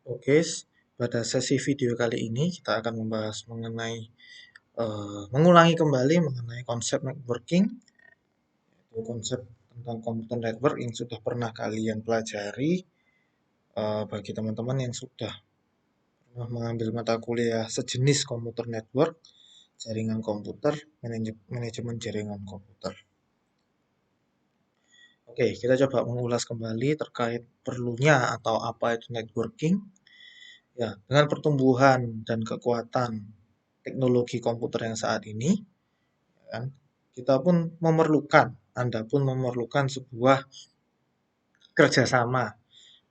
Oke, pada sesi video kali ini kita akan membahas mengulangi kembali mengenai konsep networking, yaitu konsep tentang komputer network yang sudah pernah kalian pelajari. Bagi teman-teman yang sudah pernah mengambil mata kuliah sejenis komputer network, jaringan komputer, manajemen jaringan komputer. Oke, kita coba mengulas kembali terkait perlunya atau apa itu networking. Ya, dengan pertumbuhan dan kekuatan teknologi komputer yang saat ini, kan, kita pun memerlukan, Anda pun memerlukan sebuah kerjasama,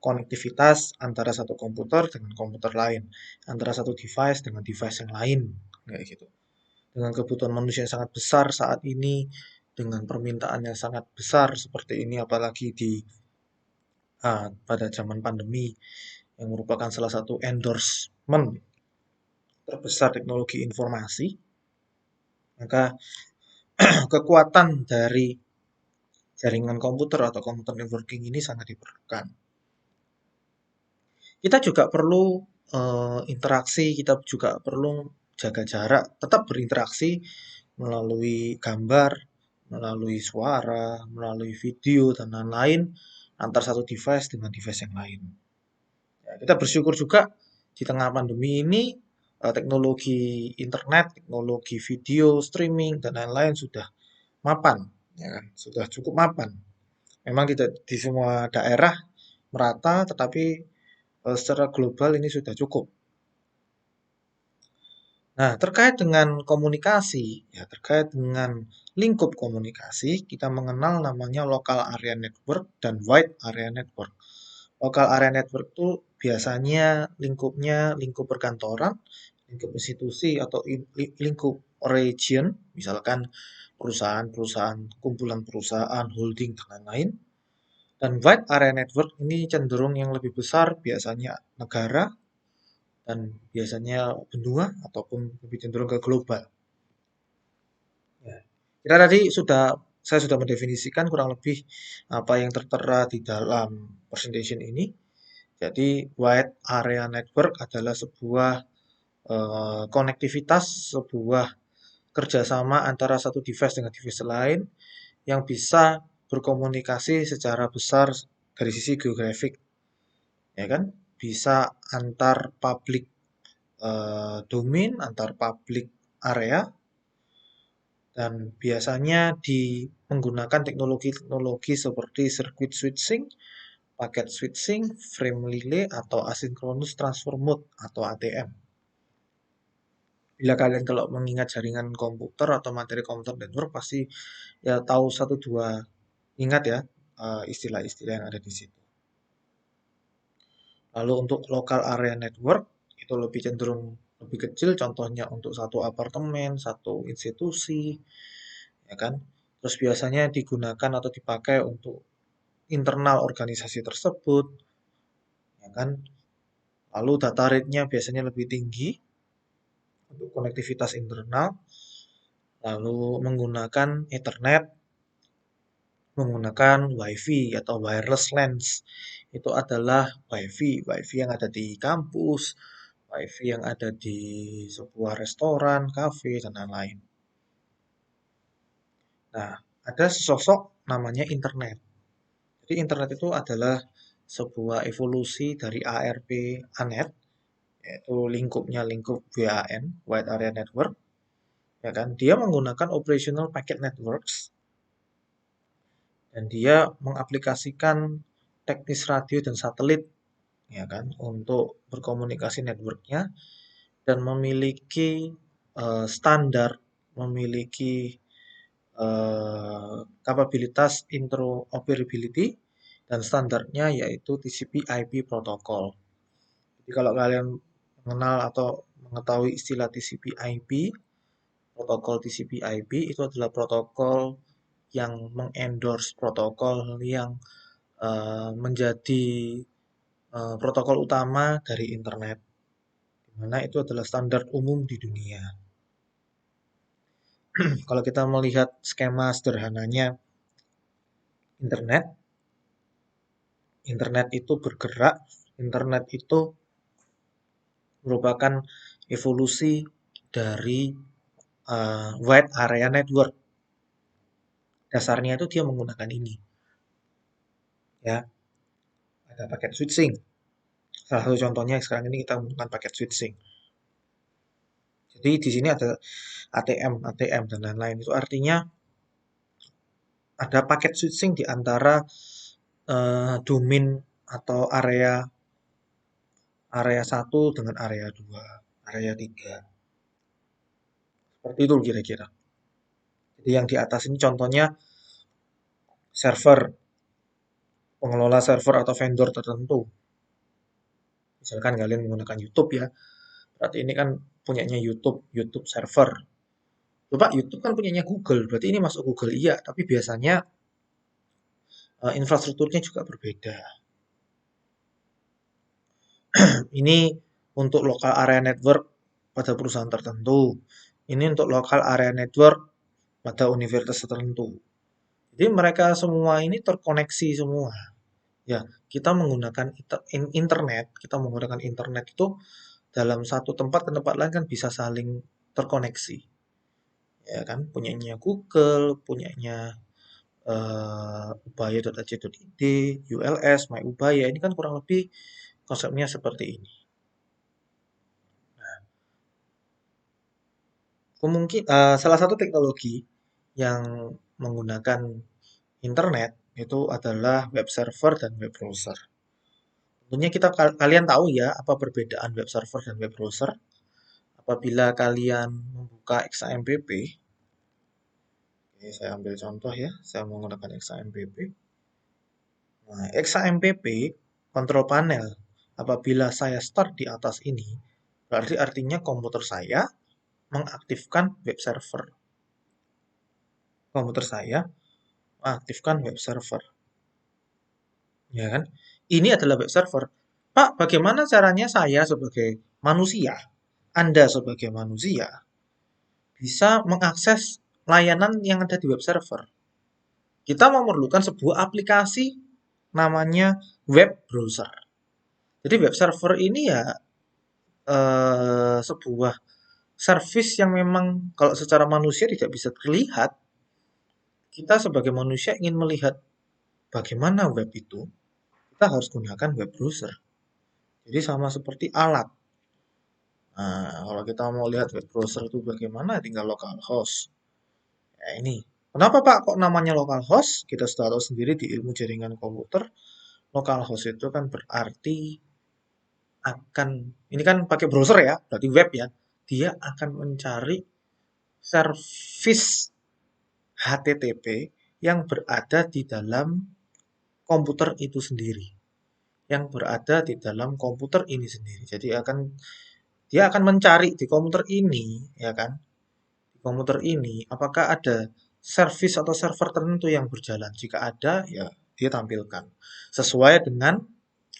konektivitas antara satu komputer dengan komputer lain, antara satu device dengan device yang lain, kayak gitu. Dengan kebutuhan manusia yang sangat besar saat ini, dengan permintaan yang sangat besar seperti ini, apalagi pada zaman pandemi, yang merupakan salah satu endorsement terbesar teknologi informasi, maka kekuatan dari jaringan komputer atau komputer networking ini sangat diperlukan. Kita juga perlu interaksi, kita juga perlu jaga jarak, tetap berinteraksi melalui gambar, melalui suara, melalui video, dan lain-lain antar satu device dengan device yang lain. Ya, kita bersyukur juga di tengah pandemi ini teknologi internet, teknologi video, streaming, dan lain-lain sudah mapan, ya kan? Sudah cukup mapan. Memang tidak di semua daerah merata, tetapi secara global ini sudah cukup. Nah, terkait dengan komunikasi, ya terkait dengan lingkup komunikasi, kita mengenal namanya local area network dan wide area network. Local area network itu biasanya lingkupnya lingkup perkantoran, lingkup institusi atau lingkup region, misalkan perusahaan-perusahaan, kumpulan perusahaan, holding, dan lain-lain. Dan wide area network ini cenderung yang lebih besar, biasanya negara, dan biasanya benua, ataupun lebih cenderung ke global. Ya. Kita tadi saya sudah mendefinisikan kurang lebih apa yang tertera di dalam presentation ini. Jadi, wide area network adalah sebuah konektivitas, sebuah kerjasama antara satu device dengan device lain yang bisa berkomunikasi secara besar dari sisi geografik, ya kan? Bisa antar public domain, antar public area, dan biasanya menggunakan teknologi-teknologi seperti circuit switching, packet switching, frame relay, atau asynchronous transfer mode atau ATM. Bila kalian kalau mengingat jaringan komputer atau materi komputer network pasti ya tahu satu dua ingat ya istilah-istilah yang ada di situ. Lalu untuk local area network itu lebih cenderung lebih kecil, contohnya untuk satu apartemen, satu institusi, ya kan. Terus biasanya digunakan atau dipakai untuk internal organisasi tersebut, ya kan. Lalu data rate-nya biasanya lebih tinggi untuk konektivitas internal, lalu menggunakan Ethernet, menggunakan WiFi atau wireless LANs. Itu adalah WiFi yang ada di kampus, WiFi yang ada di sebuah restoran, kafe, dan lain-lain. Nah, ada sesosok namanya internet. Jadi internet itu adalah sebuah evolusi dari ARP ANET, yaitu lingkup WAN, Wide Area Network, ya kan? Dia menggunakan operational packet networks dan dia mengaplikasikan teknis radio dan satelit, ya kan, untuk berkomunikasi networknya dan memiliki standar, memiliki kapabilitas interoperability dan standarnya yaitu TCP/IP protokol. Jadi kalau kalian mengenal atau mengetahui istilah TCP/IP, protokol TCP/IP itu adalah protokol yang mengendorse protokol yang menjadi protokol utama dari internet, di mana itu adalah standar umum di dunia. Kalau kita melihat skema sederhananya internet, internet itu bergerak, internet itu merupakan evolusi dari wide area network. Dasarnya itu dia menggunakan ini, ya. Ada paket switching. Salah satu contohnya sekarang ini kita menggunakan paket switching. Jadi di sini ada ATM dan lain-lain. Itu artinya ada paket switching di antara domain atau area 1 dengan area 2, area 3. Seperti itu kira-kira. Jadi yang di atas ini contohnya server, pengelola server atau vendor tertentu. Misalkan kalian menggunakan YouTube ya, berarti ini kan punyanya YouTube server. Coba YouTube kan punyanya Google, berarti ini masuk Google iya, tapi biasanya infrastrukturnya juga berbeda. Ini untuk local area network pada perusahaan tertentu. Ini untuk local area network pada universitas tertentu. Jadi mereka semua ini terkoneksi semua. Ya, kita menggunakan internet, kita menggunakan internet itu dalam satu tempat ke tempat lain kan bisa saling terkoneksi. Ya kan, punyanya Google, punyanya ubaya.ac.id, ULS, My Ubaya, ini kan kurang lebih konsepnya seperti ini. Salah satu teknologi yang menggunakan internet itu adalah web server dan web browser. Tentunya kalian tahu ya apa perbedaan web server dan web browser. Apabila kalian membuka XAMPP, oke, saya ambil contoh ya, saya menggunakan XAMPP. Nah, XAMPP control panel. Apabila saya start di atas ini, berarti artinya komputer saya mengaktifkan web server. Komputer saya mengaktifkan web server. Ya kan? Ini adalah web server. Pak, bagaimana caranya saya sebagai manusia, Anda sebagai manusia, bisa mengakses layanan yang ada di web server? Kita memerlukan sebuah aplikasi namanya web browser. Jadi web server ini ya sebuah service yang memang kalau secara manusia tidak bisa terlihat. Kita sebagai manusia ingin melihat bagaimana web itu, kita harus gunakan web browser. Jadi sama seperti alat. Nah, kalau kita mau lihat web browser itu bagaimana, tinggal localhost. Ya ini. Kenapa Pak kok namanya localhost? Kita sudah tahu sendiri di ilmu jaringan komputer, localhost itu kan berarti akan, ini kan pakai browser ya, berarti web ya. Dia akan mencari service HTTP yang berada di dalam komputer itu sendiri. Yang berada di dalam komputer ini sendiri. Jadi dia akan mencari di komputer ini, ya kan? Di komputer ini, apakah ada service atau server tertentu yang berjalan? Jika ada, ya dia tampilkan. Sesuai dengan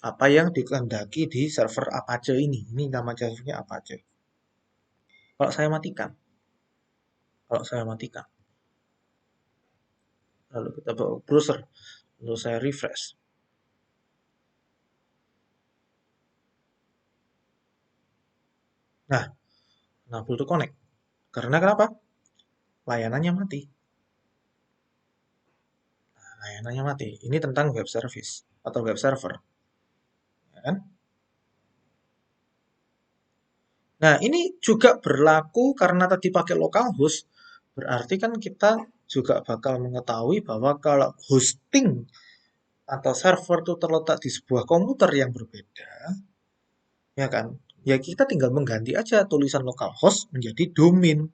apa yang dikehendaki di server Apache ini. Ini nama servernya Apache. Kalau saya matikan, kalau saya matikan, lalu kita bawa browser, lalu saya refresh. Nah, unable to connect. Karena kenapa? Layanannya mati. Layanannya mati. Ini tentang web service atau web server. Ya kan? Nah, ini juga berlaku karena tadi pakai localhost, berarti kan kita juga bakal mengetahui bahwa kalau hosting atau server itu terletak di sebuah komputer yang berbeda, ya kan? Ya kita tinggal mengganti aja tulisan localhost menjadi domain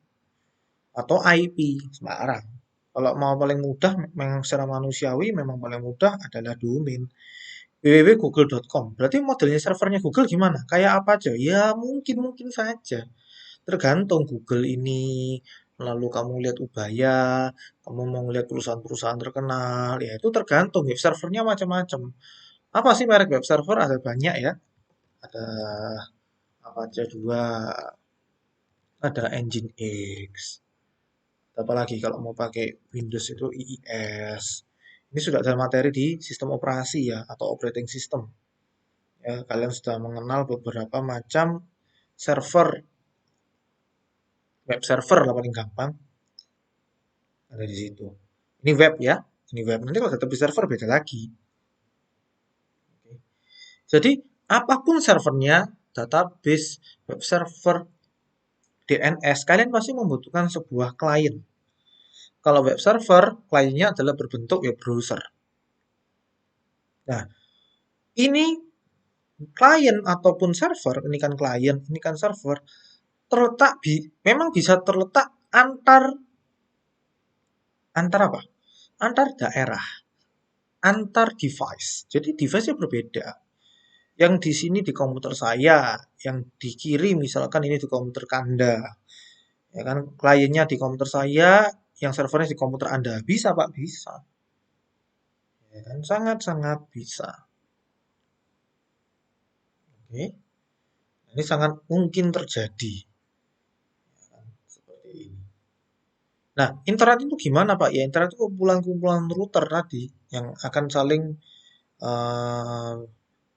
atau IP sembarang. Kalau mau paling mudah, memang secara manusiawi memang paling mudah adalah domain www.google.com. Berarti modelnya servernya Google gimana? Kayak apa aja? Ya mungkin saja. Tergantung Google ini, lalu kamu lihat Ubaya, kamu mau lihat perusahaan-perusahaan terkenal, ya itu tergantung web servernya macam-macam. Apa sih merek web server? Ada banyak ya. Ada apa aja dua, ada Engine X. Apalagi kalau mau pakai Windows itu IIS. Ini sudah ada materi di sistem operasi ya atau operating system. Ya, kalian sudah mengenal beberapa macam server, web server lah paling gampang, ada di situ. Ini web ya, ini web. Nanti kalau database server beda lagi. Jadi apapun servernya, database, web server, DNS, kalian pasti membutuhkan sebuah klien. Kalau web server, kliennya adalah berbentuk web browser. Nah, ini klien ataupun server, ini kan klien, ini kan server, terletak memang bisa terletak antar apa? Antar daerah, antar device. Jadi device-nya berbeda. Yang di sini di komputer saya, yang di kiri misalkan ini di komputer Kanda. Ya kan, kliennya di komputer saya, yang servernya di komputer Anda. Bisa, Pak, bisa. Ya kan, sangat-sangat bisa. Oke. Ini sangat mungkin terjadi. Ya kan, seperti ini. Nah, internet itu gimana, Pak? Ya, internet itu kumpulan-kumpulan router tadi yang akan saling eh,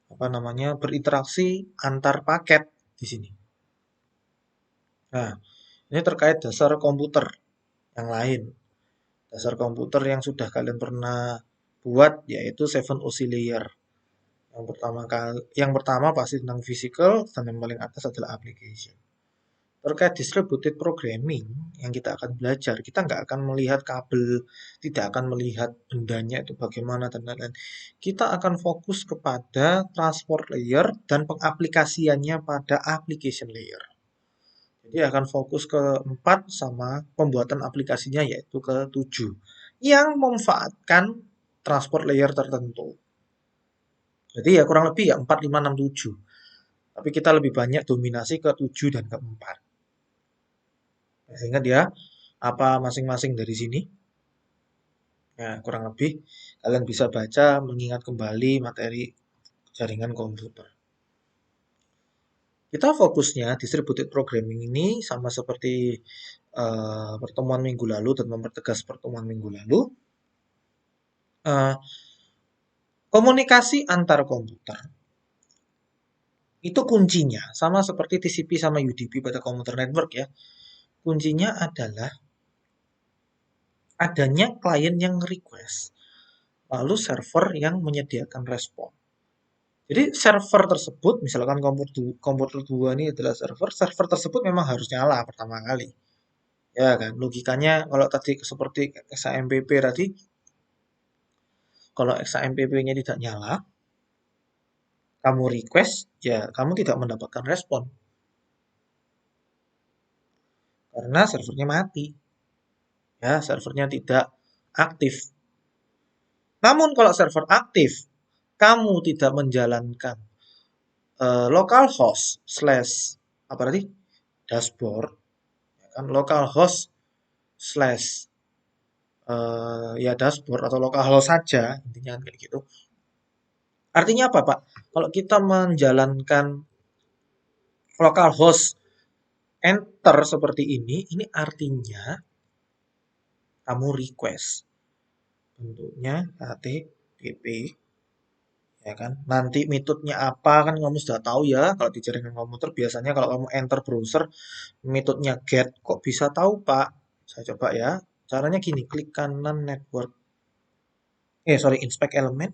apa namanya berinteraksi antar paket di sini. Nah, ini terkait dasar komputer yang lain. Dasar komputer yang sudah kalian pernah buat yaitu 7OC layer. Yang pertama pasti tentang physical dan yang paling atas adalah application. Terkait distributed programming yang kita akan belajar, kita nggak akan melihat kabel, tidak akan melihat bendanya itu bagaimana dan lain-lain. Kita akan fokus kepada transport layer dan pengaplikasiannya pada application layer. Jadi akan fokus ke 4 sama pembuatan aplikasinya yaitu ke 7 yang memanfaatkan transport layer tertentu. Jadi ya kurang lebih ya 4, 5, 6, 7. Tapi kita lebih banyak dominasi ke 7 dan ke 4. Sehingga dia apa masing-masing dari sini. Ya, kurang lebih kalian bisa baca mengingat kembali materi jaringan komputer. Kita fokusnya distributed programming ini sama seperti pertemuan minggu lalu dan mempertegas pertemuan minggu lalu. Uh, Komunikasi antar komputer itu kuncinya sama seperti TCP sama UDP pada komputer network ya. Kuncinya adalah adanya klien yang request, lalu server yang menyediakan respon. Jadi server tersebut, misalkan komputer 2 ini adalah server tersebut memang harus nyala pertama kali. Ya kan, logikanya kalau tadi seperti XAMPP tadi, kalau XAMPP-nya tidak nyala, kamu request, ya kamu tidak mendapatkan respon. Karena servernya mati. Ya, servernya tidak aktif. Namun kalau server aktif, kamu tidak menjalankan localhost slash apa tadi dashboard, ya kan localhost slash ya dashboard atau localhost saja intinya kan kayak gitu. Artinya apa Pak? Kalau kita menjalankan localhost enter seperti ini artinya kamu request bentuknya HTTP ya kan. Nanti metodenya apa kan kamu sudah tahu ya. Kalau di jaringan komputer biasanya kalau kamu enter browser metodenya get. Kok bisa tahu Pak? Saya coba ya. Caranya gini, klik kanan network. Inspect element.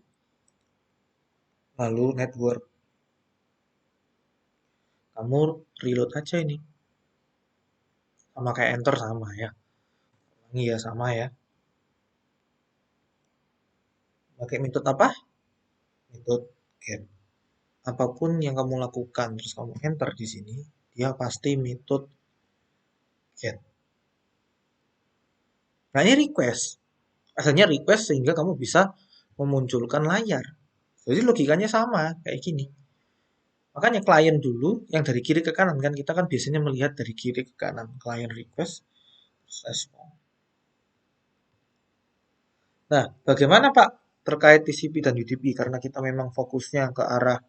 Lalu network. Kamu reload aja ini. Sama kayak enter sama ya. Ini ya sama ya. Pakai metode apa? Metode get. Apapun yang kamu lakukan terus kamu enter di sini, dia pasti metode get. Nah, ini request. Asalnya request sehingga kamu bisa memunculkan layar. Jadi logikanya sama kayak gini. Makanya klien dulu yang dari kiri ke kanan kan kita kan biasanya melihat dari kiri ke kanan klien request respon. Nah, bagaimana Pak terkait TCP dan UDP karena kita memang fokusnya ke arah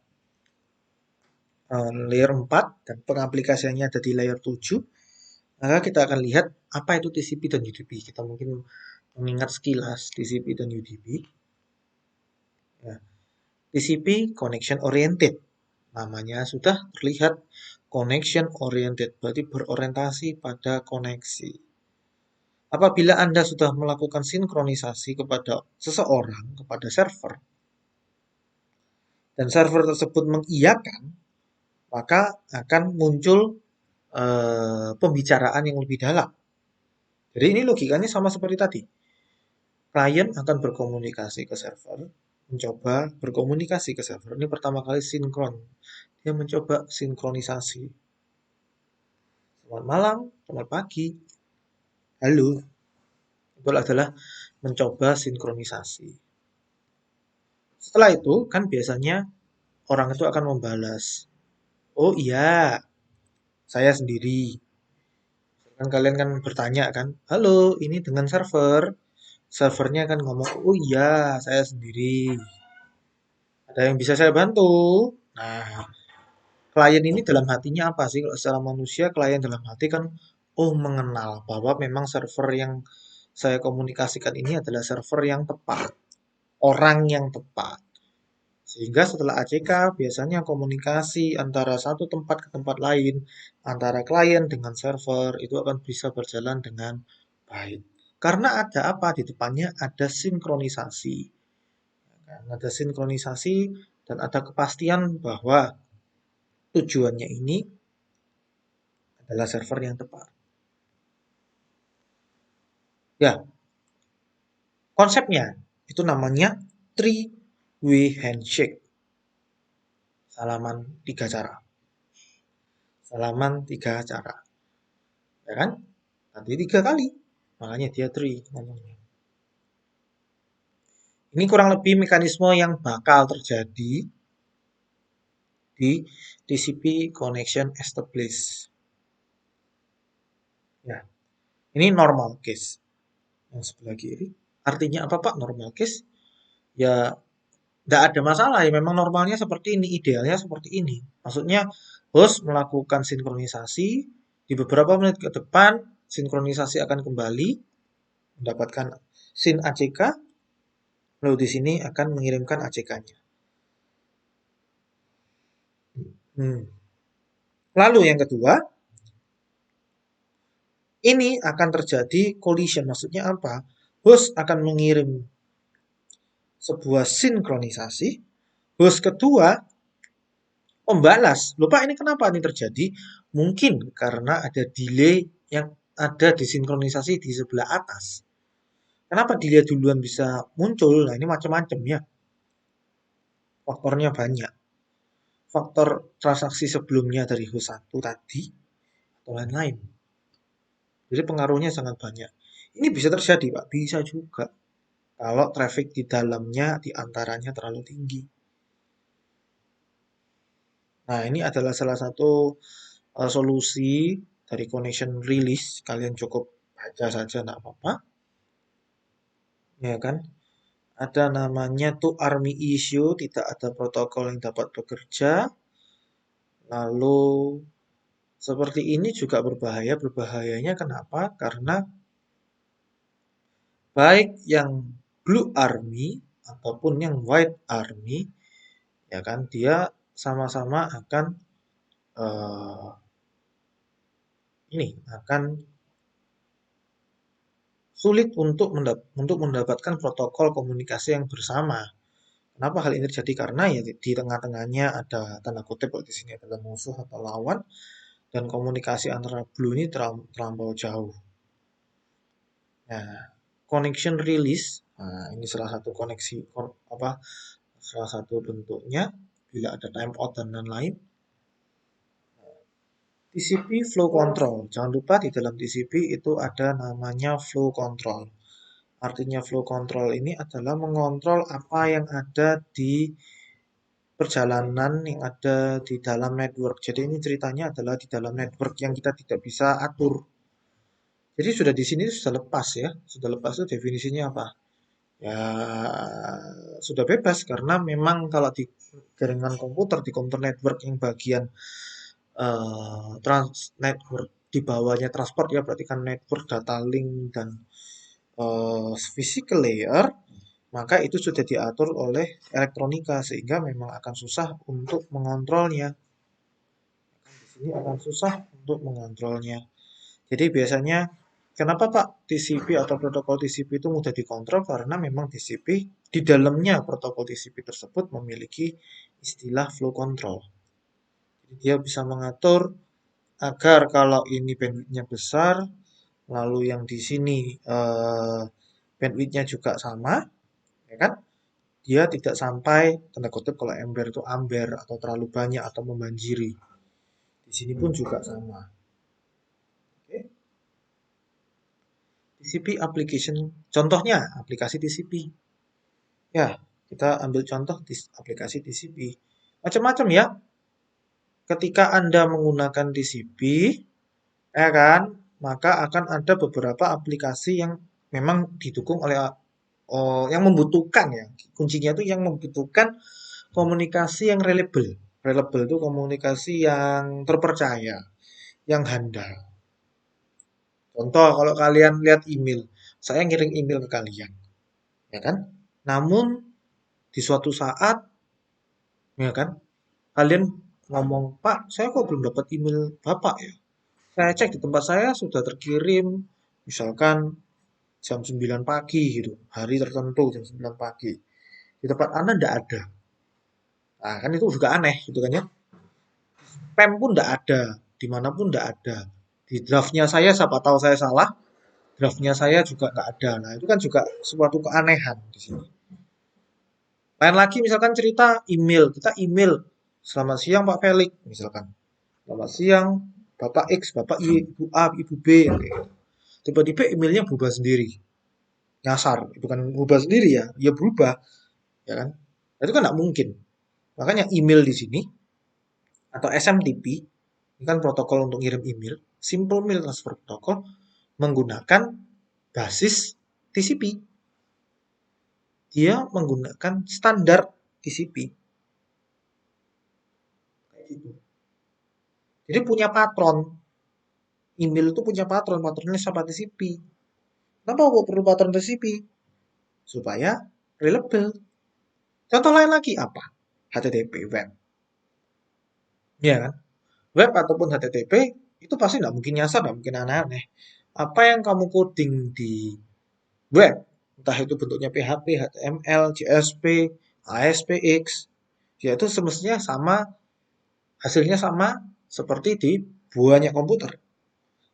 layer 4 dan pengaplikasiannya ada di layer 7. Maka kita akan lihat apa itu TCP dan UDP. Kita mungkin mengingat sekilas TCP dan UDP. Ya. TCP connection oriented. Namanya sudah terlihat connection oriented, berarti berorientasi pada koneksi. Apabila Anda sudah melakukan sinkronisasi kepada seseorang, kepada server, dan server tersebut mengiyakan, maka akan muncul pembicaraan yang lebih dalam. Jadi ini logikanya sama seperti tadi. Klien akan berkomunikasi ke server, mencoba berkomunikasi ke server. Ini pertama kali sinkron. Dia mencoba sinkronisasi. Selamat malam, selamat pagi, halo. Itu adalah mencoba sinkronisasi. Setelah itu kan biasanya orang itu akan membalas, oh iya, saya sendiri. Kan kalian kan bertanya kan, halo, ini dengan server. Servernya kan ngomong, oh iya, saya sendiri. Ada yang bisa saya bantu? Nah, klien ini dalam hatinya apa sih? Kalau secara manusia, klien dalam hati kan, oh mengenal bahwa memang server yang saya komunikasikan ini adalah server yang tepat, orang yang tepat. Sehingga setelah ACK, biasanya komunikasi antara satu tempat ke tempat lain, antara klien dengan server, itu akan bisa berjalan dengan baik. Karena ada apa? Di depannya ada sinkronisasi. Ada sinkronisasi dan ada kepastian bahwa tujuannya ini adalah server yang tepat. Ya, konsepnya itu namanya three-way handshake. Salaman tiga cara. Salaman tiga cara. Ya kan? Nanti tiga kali. Makanya dia three ngomongnya. Ini kurang lebih mekanisme yang bakal terjadi di TCP connection established. Ya, ini normal case. Yang sebelah kiri. Artinya apa Pak normal case? Ya, tidak ada masalah ya. Memang normalnya seperti ini, idealnya seperti ini. Maksudnya host melakukan sinkronisasi, di beberapa menit ke depan sinkronisasi akan kembali mendapatkan SYN ACK, lalu di sini akan mengirimkan ACK-nya. Lalu yang kedua, ini akan terjadi collision. Maksudnya apa? Host akan mengirim sebuah sinkronisasi. Host kedua membalas. Lupa ini kenapa ini terjadi? Mungkin karena ada delay yang ada di sinkronisasi di sebelah atas. Kenapa delay duluan bisa muncul? Nah ini macam-macam ya. Faktornya banyak. Faktor transaksi sebelumnya dari host 1 tadi atau lain-lain. Jadi pengaruhnya sangat banyak. Ini bisa terjadi Pak, bisa juga. Kalau traffic di dalamnya di antaranya terlalu tinggi. Nah, ini adalah salah satu solusi dari connection release. Kalian cukup baca saja, nggak apa-apa. Ya kan? Ada namanya tuh army issue, tidak ada protokol yang dapat bekerja. Lalu seperti ini juga berbahaya. Berbahayanya kenapa? Karena baik yang blue army ataupun yang white army, ya kan, dia sama-sama akan uh, ini akan sulit untuk mendapatkan protokol komunikasi yang bersama. Kenapa hal ini terjadi? Karena ya di tengah-tengahnya ada tanda kutip di sini adalah musuh atau lawan dan komunikasi antara blue ini terlampau jauh. Nah, connection release, nah ini salah satu koneksi salah satu bentuknya bila ada timeout dan lain-lain. TCP flow control. Jangan lupa di dalam TCP itu ada namanya flow control. Artinya flow control ini adalah mengontrol apa yang ada di perjalanan yang ada di dalam network. Jadi ini ceritanya adalah di dalam network yang kita tidak bisa atur. Jadi sudah di sini sudah lepas ya. Sudah lepas itu definisinya apa? Ya sudah bebas karena memang kalau di jaringan komputer, di komputer network yang bagian network di bawahnya transport ya berarti kan network, data link dan physical layer, maka itu sudah diatur oleh elektronika sehingga memang akan susah untuk mengontrolnya. Ini akan susah untuk mengontrolnya. Jadi biasanya kenapa Pak TCP atau protokol TCP itu mudah dikontrol karena memang TCP di dalamnya protokol TCP tersebut memiliki istilah flow control. Jadi dia bisa mengatur agar kalau ini bandwidth-nya besar, lalu yang di sini bandwidth-nya juga sama, ya kan? Dia tidak sampai tanda kutip kalau ember itu amber atau terlalu banyak atau membanjiri. Di sini pun juga sama. Oke. TCP application, contohnya aplikasi TCP. Ya, kita ambil contoh di aplikasi TCP. Macam-macam ya. Ketika Anda menggunakan TCP, ya kan, maka akan ada beberapa aplikasi yang memang didukung oleh yang membutuhkan ya. Kuncinya itu yang membutuhkan komunikasi yang reliable. Reliable itu komunikasi yang terpercaya, yang handal. Contoh, kalau kalian lihat email, saya ngirim email ke kalian, ya kan? Namun di suatu saat, ya kan, kalian ngomong, Pak, saya kok belum dapat email Bapak ya? Saya cek di tempat saya sudah terkirim, misalkan jam 9 pagi gitu, hari tertentu jam 9 pagi. Di tempat Anda tidak ada. Nah, kan itu juga aneh gitu kan ya. Spam pun tidak ada, dimanapun tidak ada. Di draftnya saya, siapa tahu saya salah, draftnya saya juga nggak ada. Nah, itu kan juga suatu keanehan di sini. Lain lagi misalkan cerita email, kita email, selamat siang Pak Felix, misalkan. Selamat siang Bapak X, Bapak Y, Ibu A, Ibu B. Tiba-tiba emailnya berubah sendiri. Nyasar, bukan berubah sendiri ya, ya berubah, ya kan? Itu kan nggak mungkin. Makanya email di sini atau SMTP ini kan protokol untuk ngirim email, Simple Mail Transfer Protocol menggunakan basis TCP. Dia menggunakan standar TCP. Kayak gitu. Jadi punya patron. Email itu punya patron, patronnya siapa TCP. Kenapa kok perlu patron TCP? Supaya reliable. Contoh lain lagi apa? HTTP web. Ya kan? Web ataupun HTTP itu pasti nggak mungkin nyasar, nggak mungkin aneh-aneh. Apa yang kamu coding di web, entah itu bentuknya PHP, HTML, JSP, ASPX, ya itu semestinya sama, hasilnya sama seperti di banyak komputer.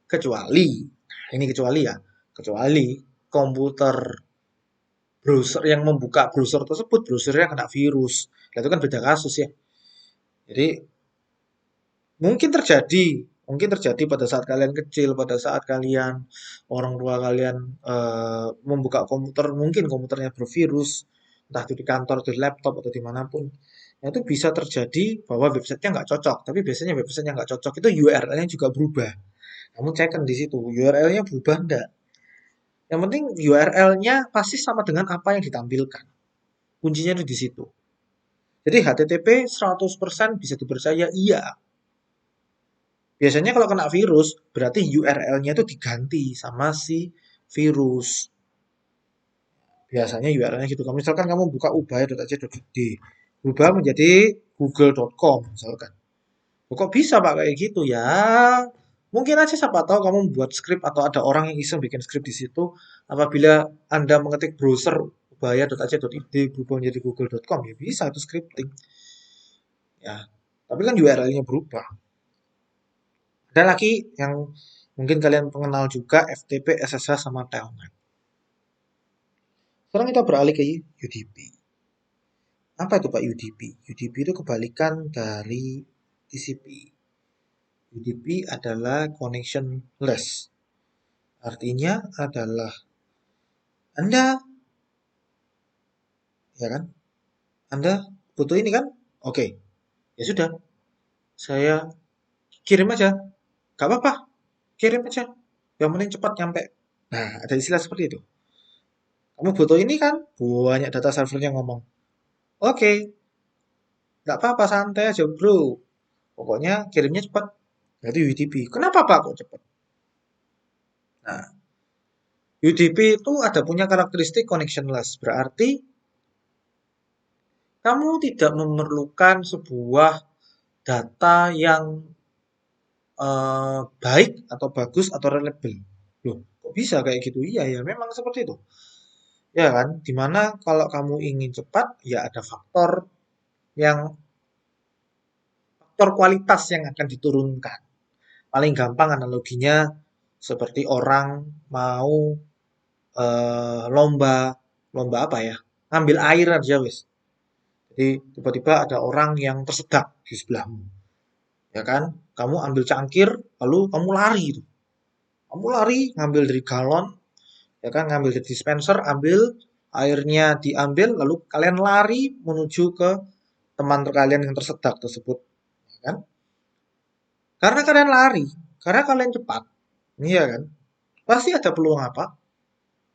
Kecuali, ini kecuali ya, kecuali komputer browser yang membuka browser tersebut, browsernya kena virus. Nah, itu kan beda kasus ya. Jadi mungkin terjadi pada saat kalian kecil, pada saat kalian orang tua kalian membuka komputer, mungkin komputernya bervirus, entah itu di kantor, di laptop atau dimanapun. Nah, itu bisa terjadi bahwa websitenya nggak cocok. Tapi biasanya website yang nggak cocok itu URL-nya juga berubah. Kamu cek kan di situ, URL-nya berubah enggak? Yang penting URL-nya pasti sama dengan apa yang ditampilkan. Kuncinya itu di situ. Jadi HTTP 100% bisa dipercaya, iya. Biasanya kalau kena virus, berarti URL-nya itu diganti sama si virus. Biasanya URL-nya gitu. Kalau misalkan kamu buka ubaya.ac.id, berubah menjadi google.com misalkan. Kok bisa Pak kayak gitu ya? Mungkin aja siapa tahu kamu buat skrip atau ada orang yang iseng bikin skrip di situ. Apabila Anda mengetik browser ubaya.ac.id berubah menjadi google.com, ya bisa itu scripting. Ya, tapi kan URL-nya berubah. Ada lagi yang mungkin kalian pengenal juga, FTP, SSH, sama Telnet. Sekarang kita beralih ke UDP. Apa itu Pak UDP? UDP itu kebalikan dari TCP. UDP adalah connectionless. Artinya adalah Anda, ya kan? Anda butuh ini kan? Oke, ya sudah. Saya kirim aja. Gak apa-apa, kirim aja. Yang penting cepat nyampe. Nah, ada istilah seperti itu. Kamu butuh ini kan? Banyak data servernya ngomong. Oke, nggak apa-apa, santai aja bro. Pokoknya kirimnya cepat. Berarti UDP. Kenapa Pak kok cepat? Nah, UDP itu ada punya karakteristik connectionless. Berarti kamu tidak memerlukan sebuah data yang baik atau bagus atau reliable. Loh, kok bisa kayak gitu? Iya ya, memang seperti itu. Ya kan? Dimana kalau kamu ingin cepat, ya ada yang faktor kualitas yang akan diturunkan. Paling gampang analoginya seperti orang mau lomba lomba apa ya? Ngambil air aja wis. Jadi tiba-tiba ada orang yang tersedak di sebelahmu, ya kan? Kamu ambil cangkir, lalu kamu lari itu. Kamu lari ngambil dari galon, ya kan? Ngambil dari dispenser, ambil airnya diambil, lalu kalian lari menuju ke teman kalian yang tersedak tersebut, ya kan? Karena kalian lari, karena kalian cepat, iya kan? Pasti ada peluang apa?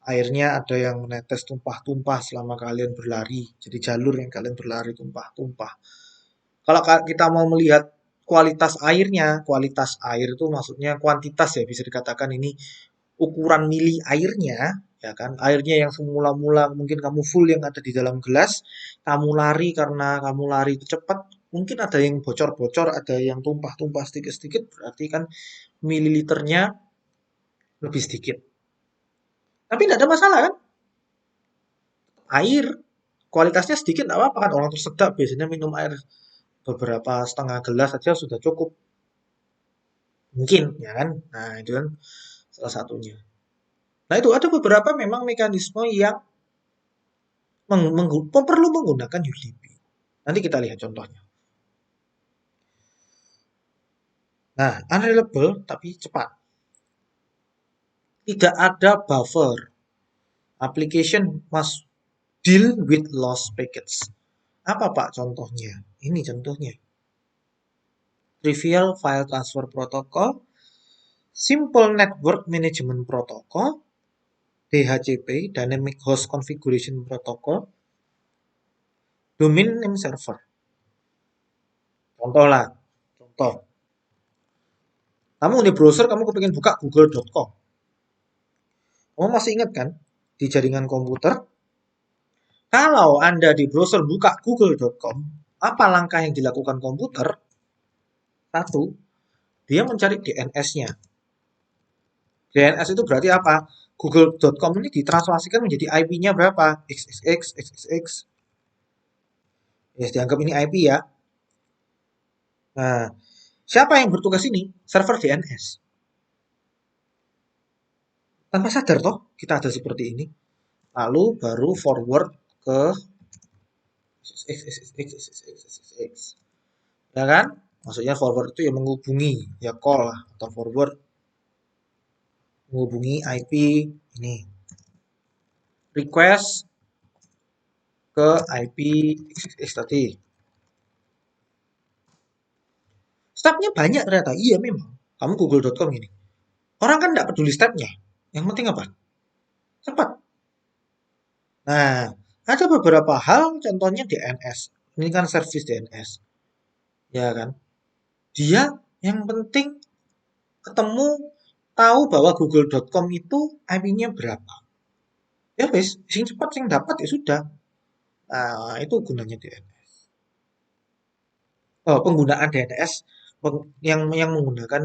Airnya ada yang menetes tumpah-tumpah selama kalian berlari. Jadi jalur yang kalian berlari tumpah-tumpah. Kalau kita mau melihat kualitas airnya, kualitas air itu maksudnya kuantitas ya, bisa dikatakan ini ukuran mili airnya, ya kan? Airnya yang semula-mula mungkin kamu full yang ada di dalam gelas, kamu lari karena kamu lari itu cepat, mungkin ada yang bocor-bocor, ada yang tumpah-tumpah sedikit-sedikit, berarti kan mililiternya lebih sedikit. Tapi tidak ada masalah kan? Air kualitasnya sedikit nggak apa-apa kan, orang tersedak biasanya minum air beberapa setengah gelas saja sudah cukup. Mungkin, ya kan? Nah, itu kan salah satunya. Nah, itu ada beberapa memang mekanisme yang perlu menggunakan UDP. Nanti kita lihat contohnya. Nah, unreliable tapi cepat. Tidak ada buffer. Application must deal with lost packets. Apa Pak contohnya? Ini contohnya. Trivial File Transfer Protocol, Simple Network Management Protocol, DHCP, Dynamic Host Configuration Protocol, Domain Name Server. Contoh lah, contoh. Kamu di browser, kamu kepingin buka google.com. Kamu masih ingat kan, di jaringan komputer, kalau Anda di browser buka google.com, apa langkah yang dilakukan komputer? Satu, dia mencari DNS-nya. DNS itu berarti apa? Google.com ini ditranslasikan menjadi IP-nya berapa? XXX, XXX. Ya, dianggap ini IP ya. Nah, siapa yang bertugas ini? Server DNS. Tanpa sadar toh, kita ada seperti ini. Lalu baru forward ke XXX. Ya kan? Maksudnya forward itu ya menghubungi, ya call lah, atau forward menghubungi IP ini. Request ke IP XXX tadi. Stepnya banyak ternyata. Iya memang. Kamu google.com ini. Orang kan nggak peduli stepnya. Yang penting apa? Cepat. Nah, ada beberapa hal contohnya DNS. Ini kan service DNS. Ya kan? Dia yang penting ketemu tahu bahwa google.com itu IP-nya berapa. Ya wis, sing cepat sing dapat ya sudah. Nah, itu gunanya DNS. Oh, penggunaan DNS yang menggunakan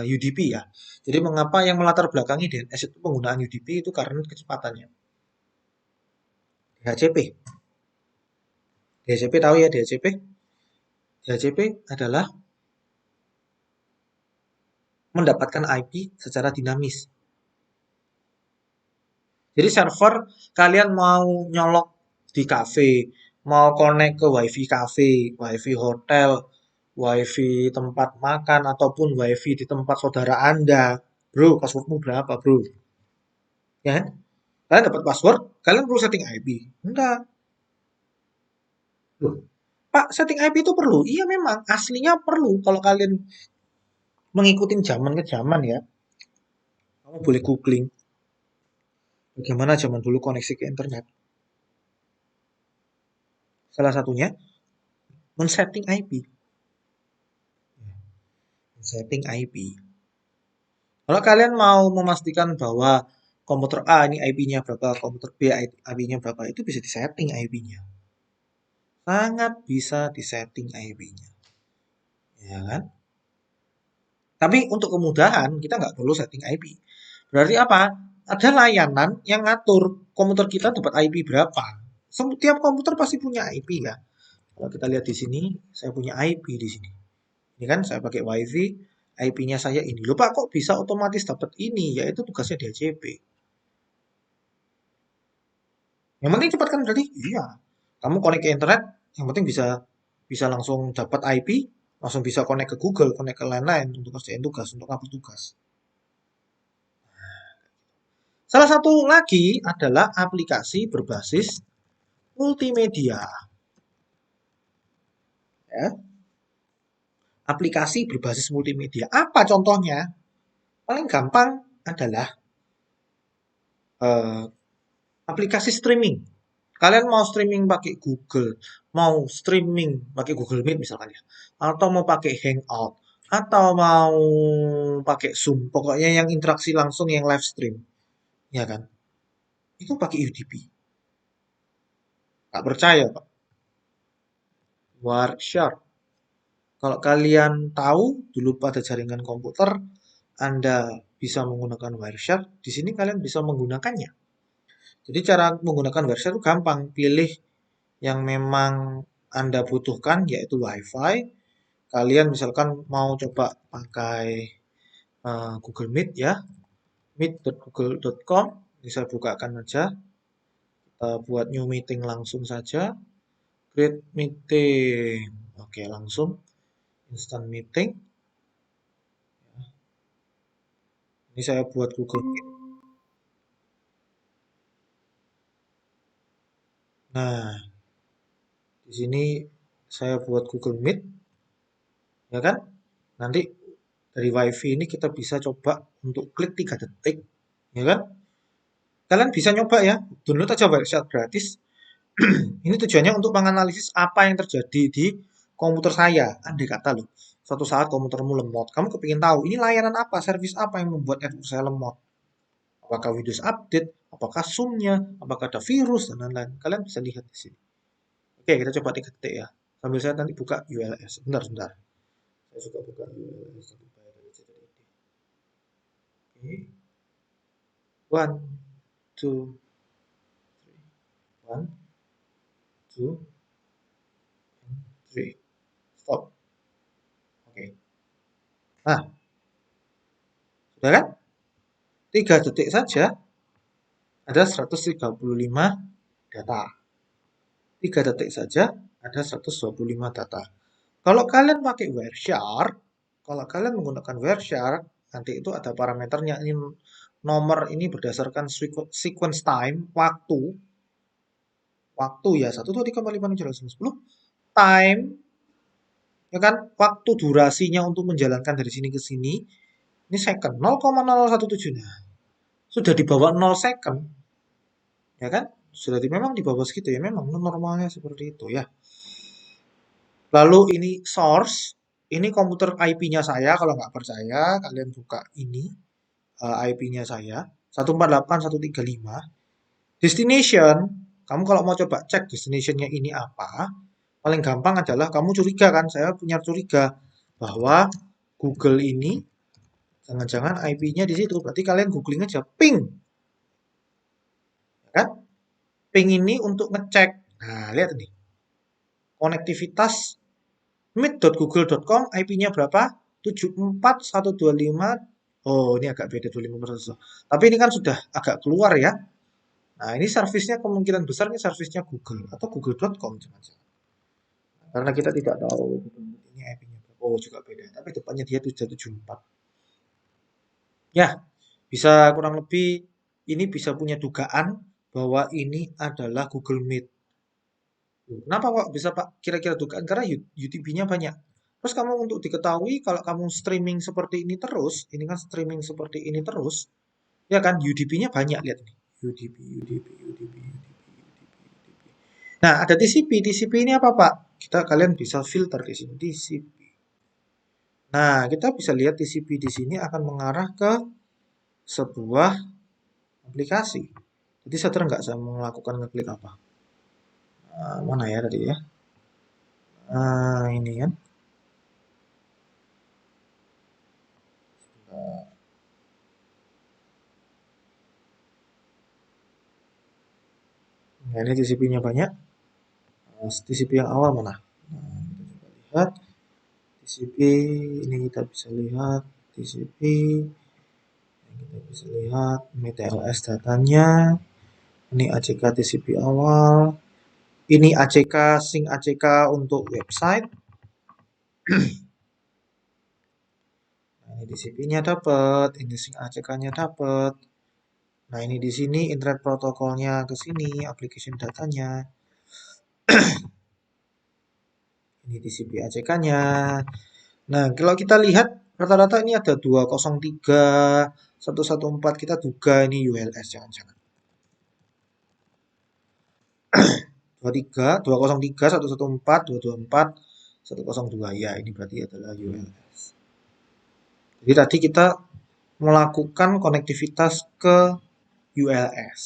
UDP ya. Jadi mengapa yang melatar belakangi DNS itu penggunaan UDP itu karena kecepatannya. DHCP. DHCP tahu ya DHCP? DHCP adalah mendapatkan IP secara dinamis. Jadi server kalian mau nyolok di cafe, mau connect ke wifi cafe, wifi hotel, wifi tempat makan, ataupun wifi di tempat saudara Anda. Bro, passwordmu berapa bro? Ya kan? Kalian dapat password, kalian perlu setting IP. Enggak. Loh, Pak, setting IP itu perlu? Iya memang, aslinya perlu. Kalau kalian mengikuti zaman ke zaman ya, kamu boleh googling bagaimana zaman dulu koneksi ke internet. Salah satunya men-setting IP. Setting IP. Kalau kalian mau memastikan bahwa komputer A ini IP-nya berapa, komputer B IP-nya berapa, itu bisa disetting IP-nya. Sangat bisa disetting IP-nya. Ya kan? Tapi untuk kemudahan kita nggak perlu setting IP. Berarti apa? Ada layanan yang ngatur komputer kita dapat IP berapa. Setiap komputer pasti punya IP ya. Kalau kita lihat di sini, saya punya IP di sini. Ini kan saya pakai WiFi, IP-nya saya ini. Lupa kok bisa otomatis dapat ini? Yaitu tugasnya DHCP. Yang penting cepat kan berarti? Iya. Kamu connect ke internet, yang penting bisa bisa langsung dapat IP, langsung bisa connect ke Google, connect ke lain-lain untuk kerjain tugas, untuk ngupload tugas. Salah satu lagi adalah aplikasi berbasis multimedia. Ya. Aplikasi berbasis multimedia. Apa contohnya? Paling gampang adalah eh, aplikasi streaming. Kalian mau streaming pakai Google, mau streaming pakai Google Meet misalkan ya, atau mau pakai Hangout, atau mau pakai Zoom, pokoknya yang interaksi langsung, yang live stream, ya kan? Itu pakai UDP. Gak percaya, Pak? Wireshark. Kalau kalian tahu dulu pada jaringan komputer, Anda bisa menggunakan Wireshark, di sini kalian bisa menggunakannya. Jadi cara menggunakan Wireshark itu gampang, pilih yang memang Anda butuhkan, yaitu WiFi. Kalian misalkan mau coba pakai Google Meet ya, meet.google.com. Ini saya bukakan aja. Kita buat new meeting langsung saja. Create meeting. Oke, langsung instant meeting. Ini saya buat Google Meet. Nah, di sini saya buat Google Meet, ya kan? Nanti dari WiFi ini kita bisa coba untuk klik 3 detik, ya kan? Kalian bisa nyoba ya, download aja website gratis. Ini tujuannya untuk menganalisis apa yang terjadi di komputer saya. Andai kata loh, suatu saat komputermu lemot, kamu kepingin tahu ini layanan apa, servis apa yang membuat network saya lemot. Apakah Windows Update, apakah Zoom-nya, apakah ada virus, dan lain-lain. Kalian bisa lihat di sini. Oke, kita coba 3 detik ya. Sambil saya nanti buka ULS. Bentar, bentar. Saya suka buka ULS. Oke. One, two, one, two, three. Stop. Oke. Nah, sudah kan? 3 detik saja ada 135 data. 3 detik saja ada 125 data. Kalau kalian pakai Wireshark, kalau kalian menggunakan Wireshark, nanti itu ada parameternya. Ini nomor ini berdasarkan sequence time, waktu ya 1 2 3 4 5 6 7 8 9 10, time ya kan, waktu durasinya untuk menjalankan dari sini ke sini ini second 0,0017. Nah, sudah di bawah 0 second, ya kan? Sudah memang di bawah segitu ya, memang normalnya seperti itu ya. Lalu ini source, ini komputer IP-nya saya. Kalau nggak percaya, kalian buka ini IP-nya saya 148.135. Destination, kamu kalau mau coba cek destinationnya ini apa, paling gampang adalah kamu curiga kan, saya punya curiga bahwa Google ini jangan-jangan IP-nya di situ. Berarti kalian googling aja ping, ya kan? Ping ini untuk ngecek. Nah, lihat nih. Konektivitas meet.google.com IP-nya berapa? 74125. Oh, ini agak beda 25%. Tapi ini kan sudah agak keluar ya. Nah, ini servisnya kemungkinan besar ini servisnya Google atau google.com jangan-jangan. Karena kita tidak tahu ini IP-nya berapa. Oh, juga beda. Tapi depannya dia 774. Ya, bisa kurang lebih ini bisa punya dugaan bahwa ini adalah Google Meet. Kenapa kok bisa Pak kira-kira dugaan? Karena UTB-nya banyak. Terus kamu untuk diketahui kalau kamu streaming seperti ini terus, ini kan streaming seperti ini terus, ya kan UDP-nya banyak, lihat nih. UDP, UDP, UDP, UDP, UDP. Nah, ada TCP. TCP ini apa, Pak? Kalian bisa filter di sini TCP. Nah, kita bisa lihat TCP di sini akan mengarah ke sebuah aplikasi. Jadi sadar nggak saya melakukan ngeklik apa? Mana ya tadi ya? Ini kan. Nah, ini TCP-nya banyak. TCP yang awal mana? Nah, kita coba lihat. TCP ini kita bisa lihat TCP, kita bisa lihat ini TLS datanya, ini ACK TCP awal, ini ACK sync ACK untuk website. Nah, ini TCP-nya dapat, ini sync ACK-nya dapat. Nah, ini di sini internet protokolnya ke sini, application datanya. Ini TCP ACK-nya. Nah, kalau kita lihat rata-rata ini ada 203, 114, kita duga ini ULS jangan-jangan. 23, 203, 114, 224, 102. Ya, ini berarti adalah ULS. Jadi tadi kita melakukan konektivitas ke ULS.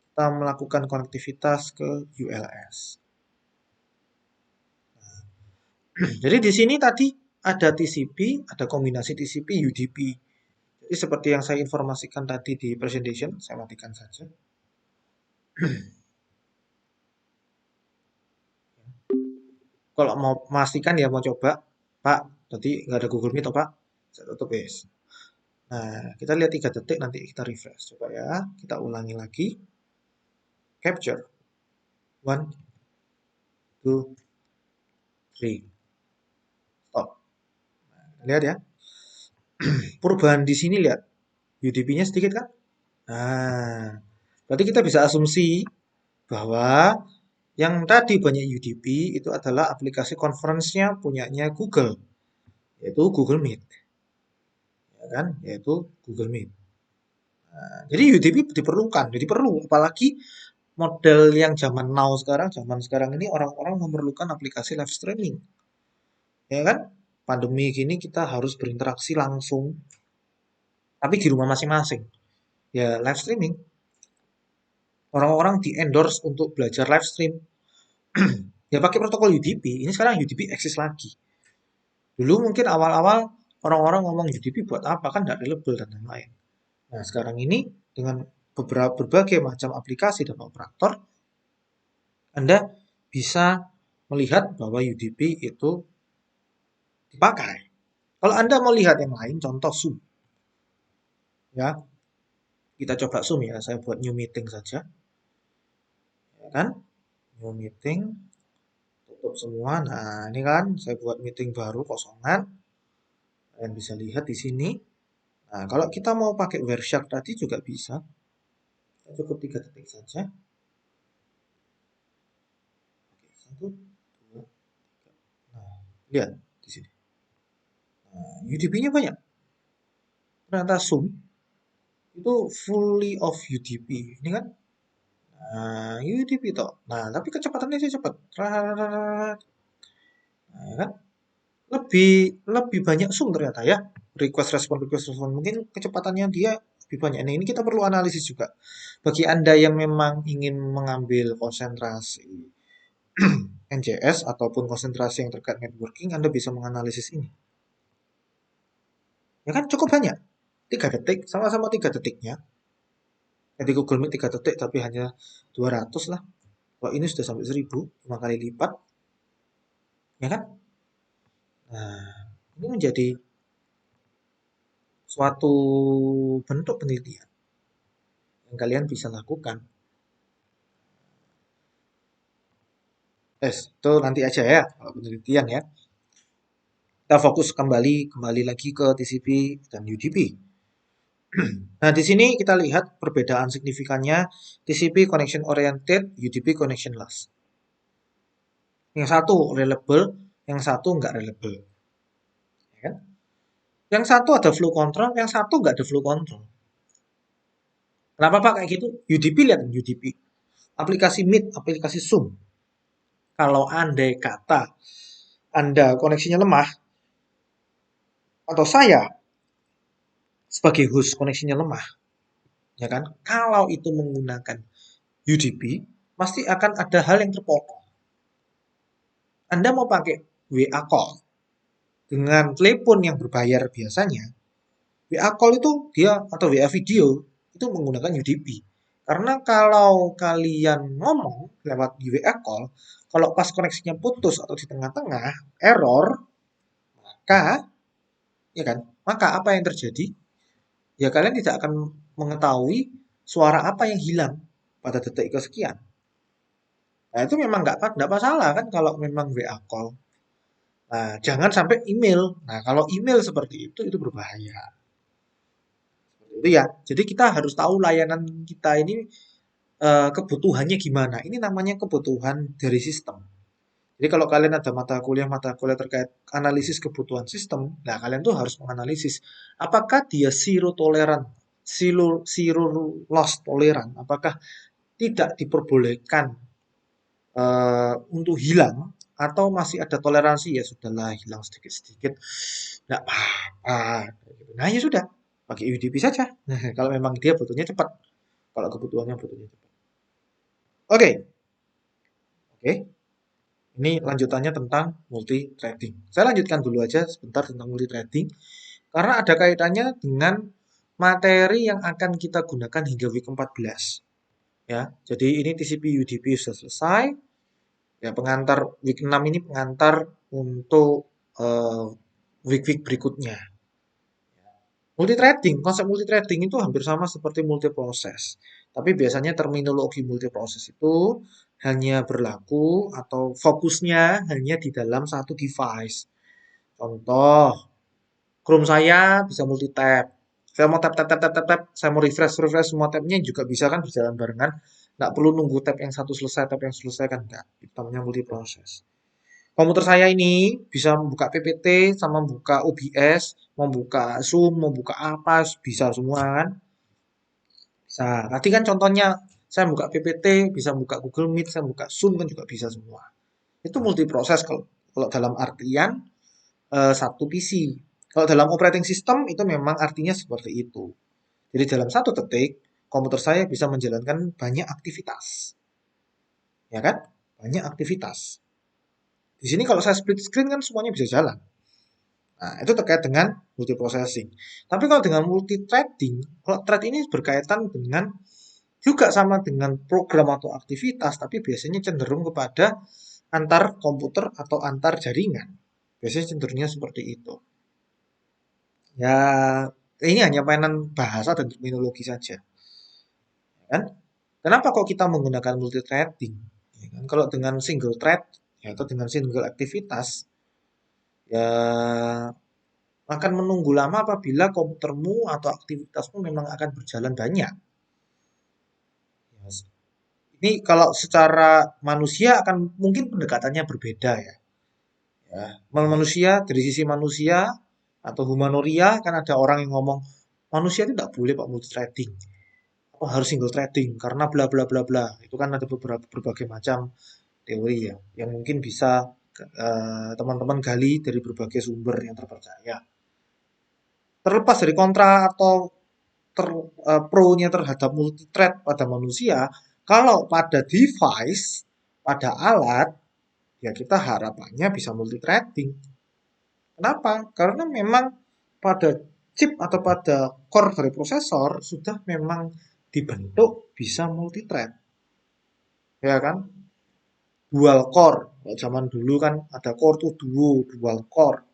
Kita melakukan konektivitas ke ULS. Jadi di sini tadi ada TCP, ada kombinasi TCP, UDP. Jadi seperti yang saya informasikan tadi di presentation, saya matikan saja. Kalau mau memastikan ya mau coba, Pak, tadi nggak ada Google Meet, Pak? Saya tutup guys. Nah, kita lihat 3 detik, nanti kita refresh. Coba ya, kita ulangi lagi. Capture. 1, 2, 3. Stop. Nah, lihat ya. Perubahan di sini lihat. UDP-nya sedikit kan? Nah, berarti kita bisa asumsi bahwa yang tadi banyak UDP itu adalah aplikasi conference-nya punyanya Google, yaitu Google Meet. Ya kan? Yaitu Google Meet. Nah, jadi UDP diperlukan, jadi perlu. Apalagi model yang zaman now sekarang, zaman sekarang ini orang-orang memerlukan aplikasi live streaming. Ya kan? Pandemi gini kita harus berinteraksi langsung, tapi di rumah masing-masing. Ya live streaming. Orang-orang di endorse untuk belajar live stream. Ya pakai protokol UDP. Ini sekarang UDP eksis lagi. Dulu mungkin awal-awal orang-orang ngomong UDP buat apa kan tidak reliable dan lain-lain. Nah sekarang ini dengan berbagai macam aplikasi dan operator, Anda bisa melihat bahwa UDP itu dipakai. Kalau Anda mau lihat yang lain, contoh Zoom. Ya, kita coba Zoom ya. Saya buat new meeting saja. Ya kan? New meeting. Tutup semua. Nah, ini kan saya buat meeting baru kosongan. Kalian bisa lihat di sini. Nah, kalau kita mau pakai Wireshark tadi juga bisa. Kita cukup 3 detik saja. Oke, 1, 2, 3. Nah, lihat di sini. Nah, UDP-nya banyak. Ternyata Zoom itu fully of UDP. Ini kan. Nah, UDP toh. Nah, tapi kecepatannya sih cepat. Nah, ya kan? Lebih lebih banyak Zoom ternyata ya. Request respon mungkin kecepatannya dia lebih banyak. Nah, ini kita perlu analisis juga. Bagi Anda yang memang ingin mengambil konsentrasi NJS ataupun konsentrasi yang terkait networking, Anda bisa menganalisis ini. Ya kan cukup banyak. 3 detik, sama-sama 3 detiknya. Jadi Google Meet 3 detik tapi hanya 200 lah. Kalau ini sudah sampai 1000, 5 kali lipat. Ya kan? Nah, ini menjadi suatu bentuk penelitian yang kalian bisa lakukan. Itu nanti aja ya, kalau penelitian ya. Kita fokus kembali lagi ke TCP dan UDP. Nah, di sini kita lihat perbedaan signifikannya TCP connection oriented, UDP connectionless. Yang satu reliable, yang satu nggak reliable. Ya kan? Yang satu ada flow control, yang satu nggak ada flow control. Kenapa Pak kayak gitu? UDP lihat UDP. Aplikasi Meet, aplikasi Zoom. Kalau andai kata Anda koneksinya lemah, atau saya sebagai host koneksinya lemah, ya kan? Kalau itu menggunakan UDP, pasti akan ada hal yang terpotong. Anda mau pakai WA call dengan telepon yang berbayar biasanya, WA call itu dia atau WA video itu menggunakan UDP. Karena kalau kalian ngomong lewat WA call, kalau pas koneksinya putus atau di tengah-tengah, error, maka, ya kan, maka apa yang terjadi? Ya kalian tidak akan mengetahui suara apa yang hilang pada detik kesekian. Nah itu memang nggak masalah kan kalau memang WA call. Nah jangan sampai email. Nah kalau email seperti itu berbahaya. Itu ya. Jadi kita harus tahu layanan kita ini kebutuhannya gimana. Ini namanya kebutuhan dari sistem. Jadi kalau kalian ada mata kuliah terkait analisis kebutuhan sistem, nah kalian tuh harus menganalisis apakah dia zero tolerant, zero loss tolerant, apakah tidak diperbolehkan untuk hilang atau masih ada toleransi ya sudahlah hilang sedikit-sedikit, nggak apa-apa. Nah ya sudah, pakai UDP saja. Kalau memang dia butuhnya cepat, kalau kebutuhannya butuhnya cepat. Oke, oke. Ini lanjutannya tentang multi threading. Saya lanjutkan dulu aja sebentar tentang multi threading karena ada kaitannya dengan materi yang akan kita gunakan hingga week 14. Ya, jadi ini TCP UDP sudah selesai. Ya, pengantar week 6 ini pengantar untuk week-week berikutnya. Multithreading, konsep multithreading itu hampir sama seperti multiproses. Tapi biasanya terminologi multiproses itu hanya berlaku atau fokusnya hanya di dalam satu device. Contoh, Chrome saya bisa multi-tab. Saya mau tab, tab, tab, tab, tab, tab. Saya mau refresh semua tabnya juga bisa kan berjalan barengan. Nggak perlu nunggu tab yang satu selesai, tab yang selesai kan nggak. Itu namanya multiproses. Komputer saya ini bisa membuka PPT sama buka OBS, mau buka Zoom, mau buka apa, bisa semua kan? Bisa. Tadi kan contohnya saya buka PPT, bisa buka Google Meet, saya buka Zoom kan juga bisa semua. Itu multiproses kalau dalam artian satu PC. Kalau dalam operating system itu memang artinya seperti itu. Jadi dalam satu detik komputer saya bisa menjalankan banyak aktivitas, ya kan? Banyak aktivitas. Di sini kalau saya split screen kan semuanya bisa jalan. Nah, itu terkait dengan multiprocessing. Tapi kalau dengan multi-threading, kalau thread ini berkaitan dengan juga sama dengan program atau aktivitas, tapi biasanya cenderung kepada antar komputer atau antar jaringan. Biasanya cenderungnya seperti itu. Ya, ini hanya mainan bahasa dan terminologi saja, ya kan? Kenapa kok kita menggunakan multi-threading? Ya kan? Kalau dengan single thread, ya, atau dengan single aktivitas, ya akan menunggu lama apabila komputermu atau aktivitasmu memang akan berjalan banyak. Ya, ini kalau secara manusia akan mungkin pendekatannya berbeda ya. Ya, manusia dari sisi manusia atau humanoria kan ada orang yang ngomong manusia itu tidak boleh pak multi threading. Oh, harus single threading karena bla bla bla bla. Itu kan ada beberapa berbagai macam teori ya yang mungkin bisa teman-teman gali dari berbagai sumber yang terpercaya. Terlepas dari kontra atau pro-nya terhadap multi-thread pada manusia, kalau pada device, pada alat, ya kita harapannya bisa multi-threading. Kenapa? Karena memang pada chip atau pada core dari prosesor sudah memang dibentuk bisa multi-thread. Ya kan? Dual core. Kalau zaman dulu kan ada core tuh dual core.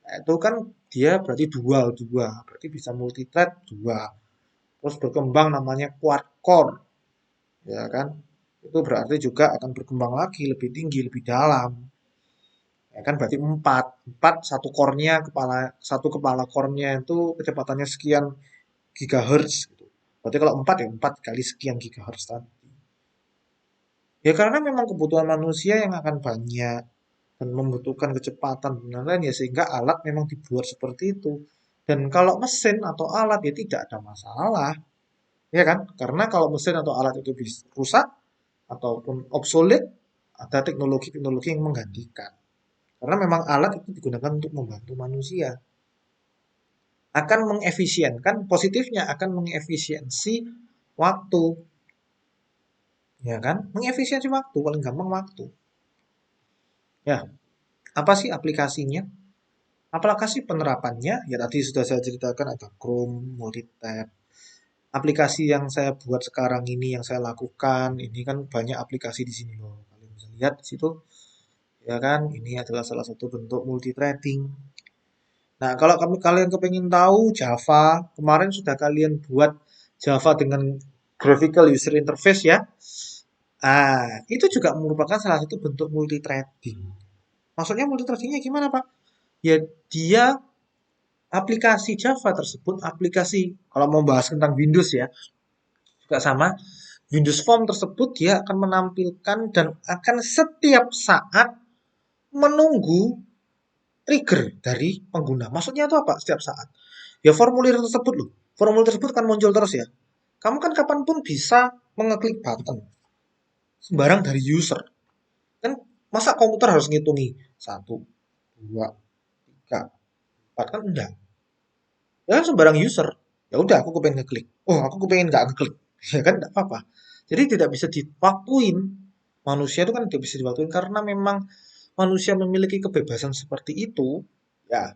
Nah, itu kan dia berarti dua, berarti bisa multi-thread dua. Terus berkembang namanya quad core, ya kan? Itu berarti juga akan berkembang lagi lebih tinggi, lebih dalam. Ya kan berarti empat, empat satu core-nya satu kepala core-nya itu kecepatannya sekian gigahertz gitu. Berarti kalau empat ya empat kali sekian gigahertz tadi. Ya karena memang kebutuhan manusia yang akan banyak dan membutuhkan kecepatan dan lain-lain ya sehingga alat memang dibuat seperti itu. Dan kalau mesin atau alat ya tidak ada masalah, ya kan? Karena kalau mesin atau alat itu bisa rusak ataupun obsolete, ada teknologi-teknologi yang menggantikan. Karena memang alat itu digunakan untuk membantu manusia. Akan mengefisienkan, positifnya akan mengefisiensi waktu, ya kan? Mengefisiensi waktu, paling gampang waktu. Ya, apa sih aplikasinya? Aplikasi penerapannya, ya tadi sudah saya ceritakan ada Chrome, Multitab, aplikasi yang saya buat sekarang ini, yang saya lakukan, ini kan banyak aplikasi di sini loh. Kalian bisa lihat di situ, ya kan? Ini adalah salah satu bentuk multi threading. Nah, kalau kalian kepengen tahu Java, kemarin sudah kalian buat Java dengan graphical user interface ya. Itu juga merupakan salah satu bentuk multi threading. Maksudnya multi threadingnya gimana, Pak? Ya, dia aplikasi Java tersebut, aplikasi kalau mau bahas tentang Windows ya, juga sama. Windows Form tersebut dia akan menampilkan dan akan setiap saat menunggu trigger dari pengguna. Maksudnya itu apa? Setiap saat. Ya formulir tersebut loh. Formulir tersebut akan muncul terus ya. Kamu kan kapanpun bisa mengeklik button sembarang dari user. Kan masa komputer harus ngitungi satu, dua, tiga, empat kan enggak. Ya kan sembarang user. Ya udah aku kepengen ngeklik. Oh aku kepengen nggak ngeklik. Ya kan enggak apa-apa. Jadi tidak bisa diwaktuin. Manusia itu kan tidak bisa diwaktuin karena memang manusia memiliki kebebasan seperti itu. Ya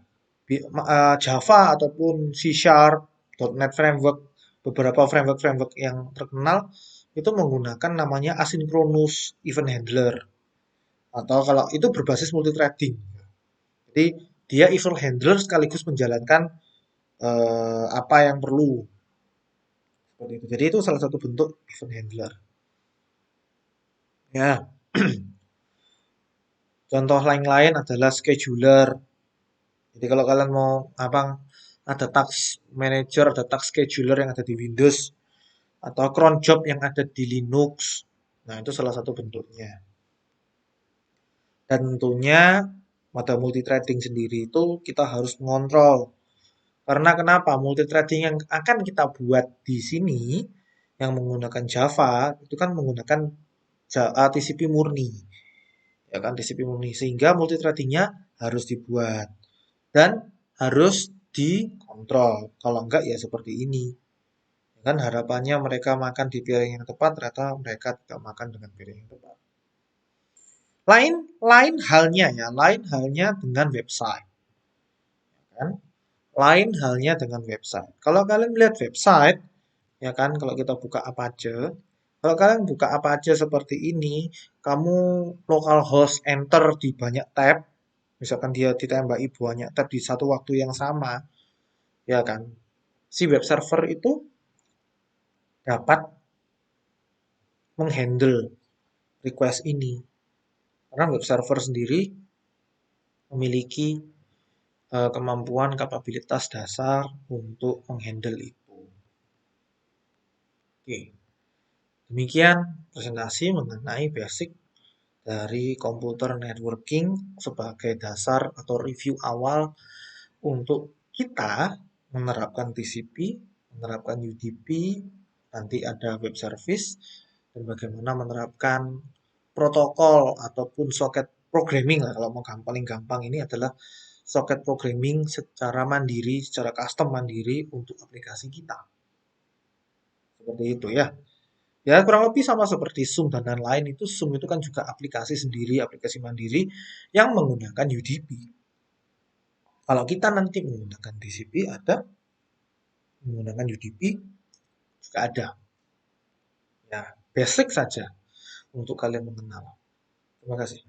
Java ataupun C Sharp, .NET Framework, beberapa framework-framework yang terkenal itu menggunakan namanya asynchronous event handler atau kalau itu berbasis multithreading. Jadi dia event handler sekaligus menjalankan apa yang perlu seperti itu. Jadi itu salah satu bentuk event handler. Ya, contoh lain-lain adalah scheduler. Jadi kalau kalian mau apa ada task manager, ada task scheduler yang ada di Windows atau cron job yang ada di Linux. Nah, itu salah satu bentuknya. Dan tentunya pada multithreading sendiri itu kita harus mengontrol. Karena kenapa? Multithreading yang akan kita buat di sini yang menggunakan Java itu kan menggunakan TCP murni. Ya kan TCP murni sehingga multithreadingnya harus dibuat dan harus dikontrol. Kalau enggak ya seperti ini. Kan harapannya mereka makan di piring yang tepat, ternyata mereka tidak makan dengan piring yang tepat. Lain lain halnya ya, lain halnya dengan website, kan? Lain halnya dengan website. Kalau kalian melihat website, ya kan, kalau kita buka apa aja, kalau kalian buka apa aja seperti ini, kamu localhost enter di banyak tab, misalkan dia ditembaki banyak tab di satu waktu yang sama, ya kan? Si web server itu dapat menghandle request ini. Karena web server sendiri memiliki kemampuan kapabilitas dasar untuk menghandle itu. Oke, demikian presentasi mengenai basic dari komputer networking sebagai dasar atau review awal untuk kita menerapkan TCP, menerapkan UDP, nanti ada web service, dan bagaimana menerapkan protokol ataupun socket programming lah kalau mau paling gampang ini adalah socket programming secara mandiri, secara custom mandiri untuk aplikasi kita. Seperti itu ya. Ya kurang lebih sama seperti Zoom dan lain-lain itu Zoom itu kan juga aplikasi sendiri, aplikasi mandiri yang menggunakan UDP. Kalau kita nanti menggunakan TCP ada, menggunakan UDP juga ada. Ya, basic saja untuk kalian mengenal. Terima kasih.